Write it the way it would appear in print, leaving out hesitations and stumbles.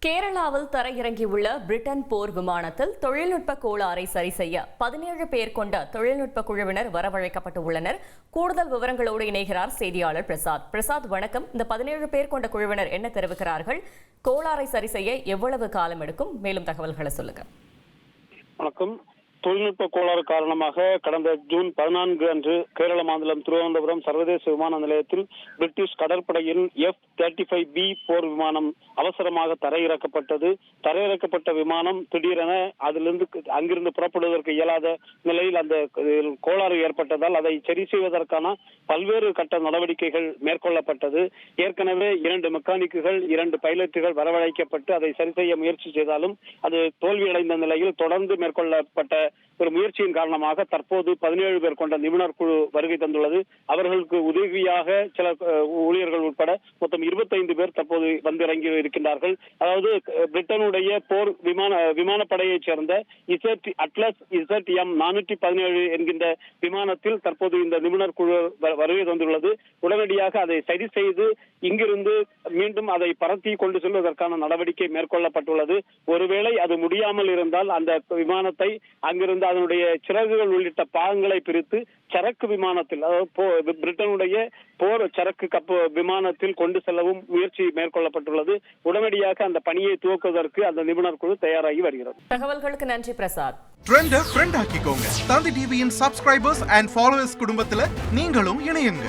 கேரளாவில் தரையிறங்கியுள்ள பிரிட்டன் போர் விமானத்தில் தொழில்நுட்ப கோளாறை சரி செய்ய 17 பேர் கொண்ட தொழில்நுட்ப குழுவினர் வரவழைக்கப்பட்டுள்ளனர். கூடுதல் விவரங்களோடு இணைகிறார் செய்தியாளர் பிரசாத். வணக்கம். இந்த 17 பேர் கொண்ட குழுவினர் என்ன தெரிவிக்கிறார்கள்? கோளாறை சரி செய்ய எவ்வளவு காலம் எடுக்கும்? மேலும் தகவல்களை சொல்லுங்க. வணக்கம். தொழில்நுட்ப கோளாறு காரணமாக கடந்த ஜூன் 14 அன்று கேரள மாநிலம் திருவனந்தபுரம் சர்வதேச விமான நிலையத்தில் பிரிட்டிஷ் கடற்படையின் F-35B போர் விமானம் அவசரமாக தரையிறக்கப்பட்டது. தரையிறக்கப்பட்ட விமானம் திடீரென அங்கிருந்து புறப்படுவதற்கு இயலாத நிலையில் அந்த கோளாறு ஏற்பட்டதால் அதை சரி செய்வதற்கான பல்வேறு கட்ட நடவடிக்கைகள் மேற்கொள்ளப்பட்டது. ஏற்கனவே 2 மெக்கானிக்குகள் 2 பைலட்டுகள் வரவழைக்கப்பட்டு அதை சரி செய்ய முயற்சி செய்தாலும் அது தோல்வியடைந்த நிலையில் தொடர்ந்து மேற்கொள்ளப்பட்ட ஒரு முயற்சியின் காரணமாக தற்போது 17 பேர் கொண்ட நிபுணர் குழு வருகை தந்துள்ளது. அவர்களுக்கு உதவியாக சில ஊழியர்கள் உட்பட மொத்தம் 25 பேர் தற்போது வந்திறங்கி இருக்கின்றார்கள். அதாவது பிரிட்டனுடைய போர் விமானப்படையைச் சேர்ந்த அட்லஸ் ZM-417 என்கின்ற விமானத்தில் தற்போது இந்த நிபுணர் குழு வருகை தந்துள்ளது. உடனடியாக அதை சரி செய்து இங்கிருந்து மீண்டும் அதை பறத்தி கொண்டு செல்வதற்கான நடவடிக்கை மேற்கொள்ளப்பட்டுள்ளது. ஒருவேளை அது முடியாமல் இருந்தால் அந்த விமானத்தை அங்கிருந்து அதனுடைய சிறகுகள் உள்ளிட்ட பாகங்களை பிரித்து சரக்கு விமானத்தில், அதாவது பிரிட்டனுடைய போர் சரக்கு விமானத்தில் கொண்டு செல்லவும் முயற்சி மேற்கொள்ளப்பட்டுள்ளது. உடனடியாக அந்த பணியை துவக்குவதற்கு அந்த நிபுணர் குழு தயாராகி வருகிறது. தகவல்களுக்கு நன்றி பிரசாத். ட்ரெண்ட ஃப்ரெண்ட் ஆக்கிக்கோங்க. தந்தி டிவியின் சப்ஸ்கிரைபர்ஸ் அண்ட் ஃபாலோவர்ஸ் குடும்பத்துல நீங்களும் இணையுங்க.